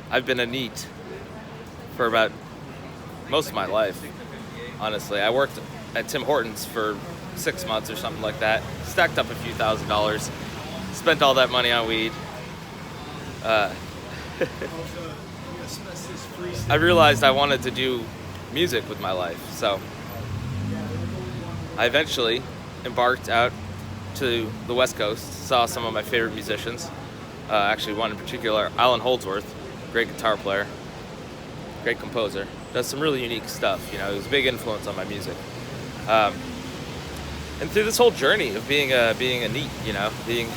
I've been a NEET for about most of my life, honestly. I worked at Tim Hortons for 6 months or something like that, stacked up a few $1,000s, spent all that money on weed. I realized I wanted to do music with my life, so I eventually embarked out to the West Coast, saw some of my favorite musicians, actually one in particular, Alan Holdsworth, great guitar player, great composer, does some really unique stuff, he was a big influence on my music. And through this whole journey of being a NEET, being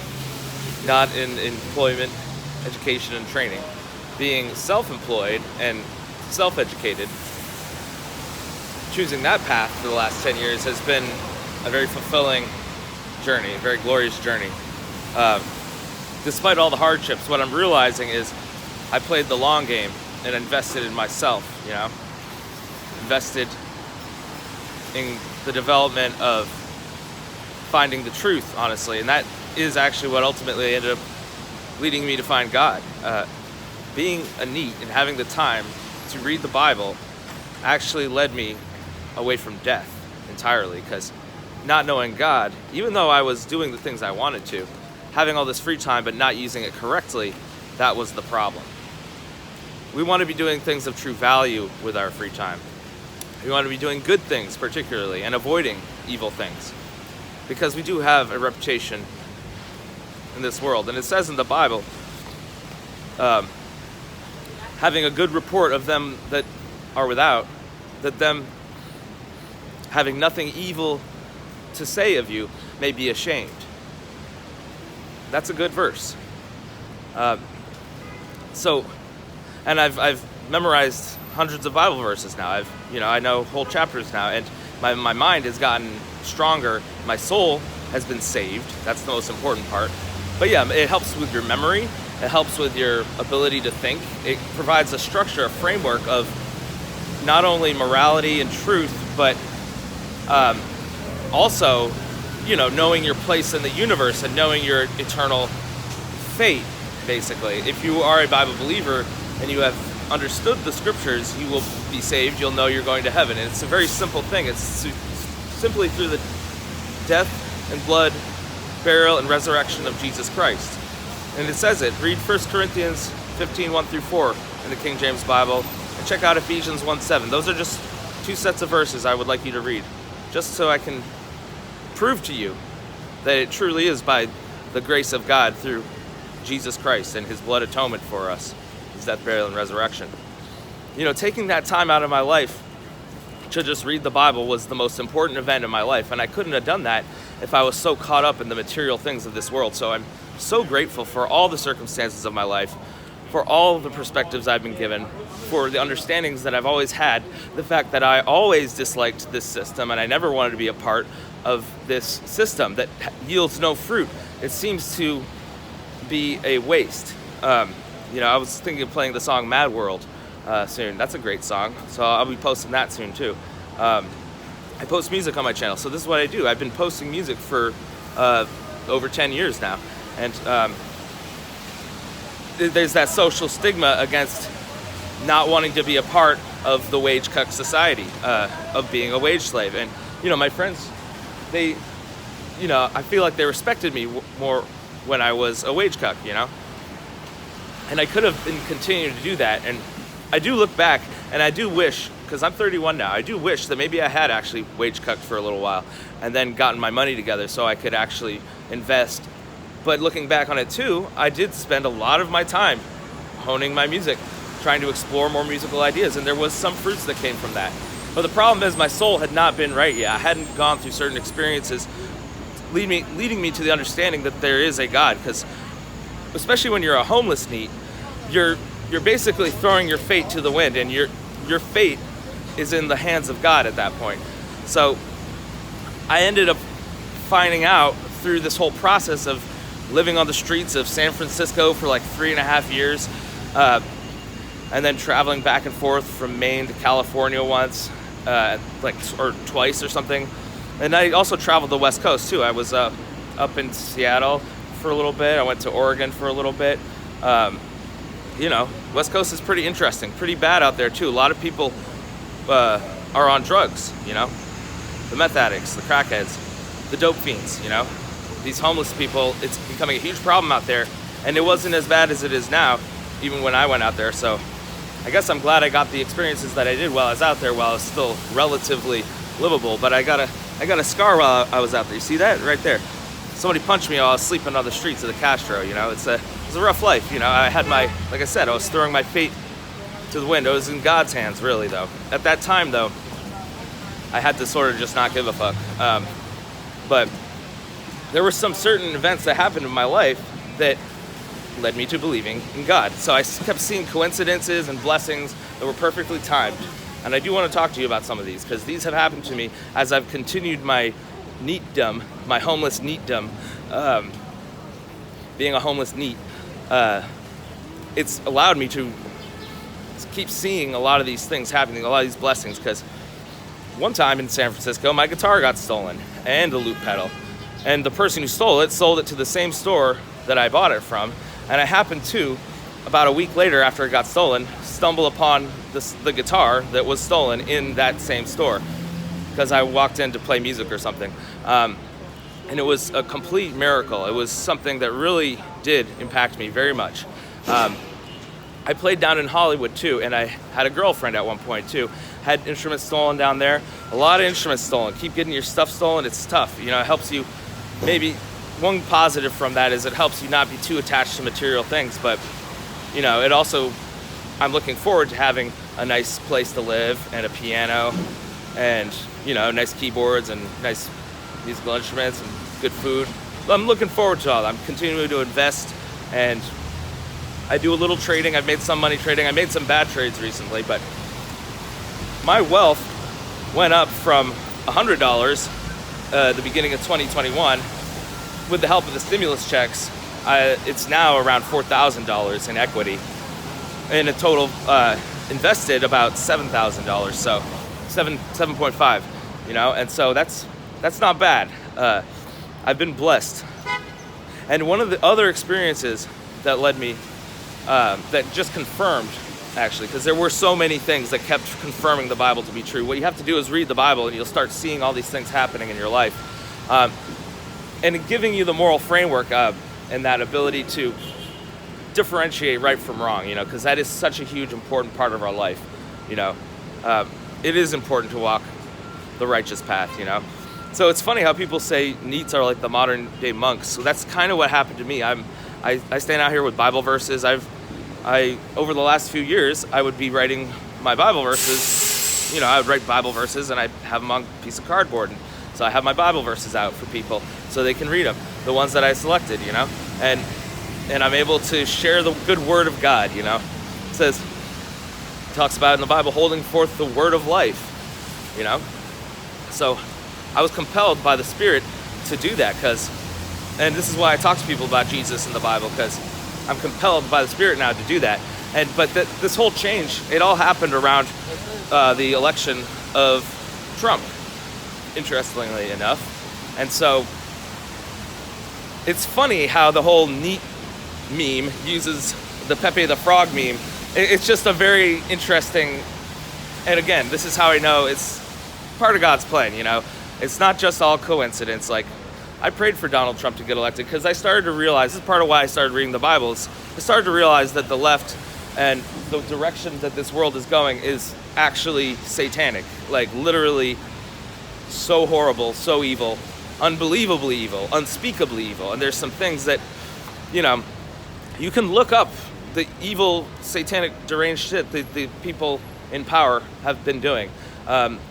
not in employment, education, and training, being self-employed and self-educated, choosing that path for the last 10 years has been a very fulfilling journey, a very glorious journey. Despite all the hardships, what I'm realizing is I played the long game and invested in myself, invested in the development of finding the truth, honestly, and that is actually what ultimately ended up leading me to find God. Being a NEET and having the time to read the Bible actually led me away from death entirely, because not knowing God, even though I was doing the things I wanted to, having all this free time but not using it correctly, that was the problem. We want to be doing things of true value with our free time. We want to be doing good things particularly and avoiding evil things, because we do have a reputation in this world. And it says in the Bible, having a good report of them that are without, that them having nothing evil to say of you may be ashamed. That's a good verse. And I've memorized hundreds of Bible verses now. I know whole chapters now, and my mind has gotten stronger. My soul has been saved. That's the most important part. But yeah, it helps with your memory. It helps with your ability to think. It provides a structure, a framework of not only morality and truth, but also, knowing your place in the universe and knowing your eternal fate, basically. If you are a Bible believer and you have understood the scriptures, you will be saved. You'll know you're going to heaven. And it's a very simple thing. It's simply through the death and blood, burial, and resurrection of Jesus Christ. And it says it. Read 1 Corinthians 15, 1 through 4 in the King James Bible, and check out Ephesians 1, 7. Those are just two sets of verses I would like you to read, just so I can prove to you that it truly is by the grace of God through Jesus Christ and his blood atonement for us, his death, burial, and resurrection. Taking that time out of my life to just read the Bible was the most important event in my life, and I couldn't have done that if I was so caught up in the material things of this world. So I'm so grateful for all the circumstances of my life, for all the perspectives I've been given, for the understandings that I've always had, the fact that I always disliked this system and I never wanted to be a part of this system that yields no fruit. It seems to be a waste. I was thinking of playing the song Mad World soon. That's a great song, so I'll be posting that soon too. I post music on my channel, so this is what I do. I've been posting music for over 10 years now, and there's that social stigma against not wanting to be a part of the wage cuck society, of being a wage slave. And my friends, they I feel like they respected me more when I was a wage cuck, and I could have been continuing to do that. And I do look back and I do wish, because I'm 31 now, I do wish that maybe I had actually wage cucked for a little while and then gotten my money together so I could actually invest. But looking back on it too, I did spend a lot of my time honing my music, trying to explore more musical ideas, and there was some fruits that came from that. But the problem is my soul had not been right yet. I hadn't gone through certain experiences leading me to the understanding that there is a God, because especially when you're a homeless NEET, you're basically throwing your fate to the wind, and your fate is in the hands of God at that point. So I ended up finding out through this whole process of living on the streets of San Francisco for like 3.5 years, and then traveling back and forth from Maine to California once, or twice or something. And I also traveled the West Coast too. I was up in Seattle for a little bit. I went to Oregon for a little bit. West Coast is pretty interesting, pretty bad out there too. A lot of people are on drugs, the meth addicts, the crackheads, the dope fiends, these homeless people. It's becoming a huge problem out there, and it wasn't as bad as it is now, even when I went out there. So I guess I'm glad I got the experiences that I did while I was out there, while it's still relatively livable. But I got a scar while I was out there. You see that right there? Somebody punched me while I was sleeping on the streets of the Castro. It's a rough life. I had like I said, I was throwing my fate to the wind. It was in God's hands, really, though. At that time, though, I had to sort of just not give a fuck. But there were some certain events that happened in my life that led me to believing in God. So I kept seeing coincidences and blessings that were perfectly timed. And I do want to talk to you about some of these, because these have happened to me as I've continued my NEETdom, my homeless NEETdom, being a homeless NEET. It's allowed me to keep seeing a lot of these things happening, a lot of these blessings, because one time in San Francisco, my guitar got stolen, and the loop pedal. And the person who stole it sold it to the same store that I bought it from. And I happened to, about a week later after it got stolen, stumble upon the guitar that was stolen in that same store, because I walked in to play music or something. And it was a complete miracle. It was something that really did impact me very much. I played down in Hollywood too, and I had a girlfriend at one point too. Had instruments stolen down there. A lot of instruments stolen. Keep getting your stuff stolen, it's tough. It helps you. Maybe one positive from that is it helps you not be too attached to material things, but it also, I'm looking forward to having a nice place to live and a piano and nice keyboards and nice musical instruments and good food. I'm looking forward to all that. I'm continuing to invest, and I do a little trading. I've made some money trading. I made some bad trades recently, but my wealth went up from $100 the beginning of 2021 with the help of the stimulus checks. It's now around $4,000 in equity, and a total invested about $7,000, so 7.5, and so that's not bad. I've been blessed. And one of the other experiences that led me, that just confirmed, actually, because there were so many things that kept confirming the Bible to be true. What you have to do is read the Bible, and you'll start seeing all these things happening in your life. And giving you the moral framework and that ability to differentiate right from wrong, because that is such a huge, important part of our life. It is important to walk the righteous path, So it's funny how people say NEETs are like the modern day monks. So that's kind of what happened to me. I stand out here with Bible verses. Over the last few years, I would be writing my Bible verses. I would write Bible verses and I'd have them on a piece of cardboard. So I have my Bible verses out for people so they can read them, the ones that I selected, and I'm able to share the good word of God, It talks about in the Bible, holding forth the word of life, So I was compelled by the Spirit to do that, and this is why I talk to people about Jesus in the Bible, because I'm compelled by the Spirit now to do that. But this whole change, it all happened around the election of Trump, interestingly enough. And so it's funny how the whole NEET meme uses the Pepe the Frog meme. It's just a very interesting, and again, this is how I know it's part of God's plan, It's not just all coincidence. Like, I prayed for Donald Trump to get elected because I started to realize, this is part of why I started reading the Bibles, I started to realize that the left and the direction that this world is going is actually satanic. Like, literally so horrible, so evil, unbelievably evil, unspeakably evil. And there's some things that, you can look up the evil, satanic, deranged shit that the people in power have been doing.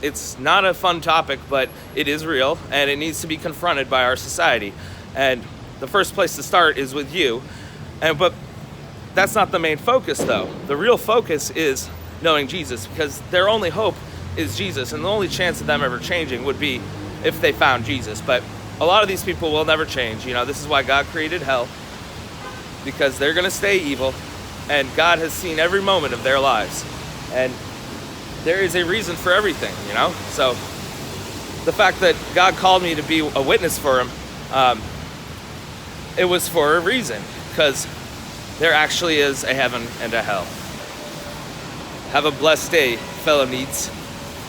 It's not a fun topic, but it is real, and it needs to be confronted by our society. And the first place to start is with you. But that's not the main focus, though. The real focus is knowing Jesus, because their only hope is Jesus, and the only chance of them ever changing would be if they found Jesus. But a lot of these people will never change. This is why God created hell, because they're going to stay evil, and God has seen every moment of their lives. And there is a reason for everything, So the fact that God called me to be a witness for him, it was for a reason, because there actually is a heaven and a hell. Have a blessed day, fellow NEETs.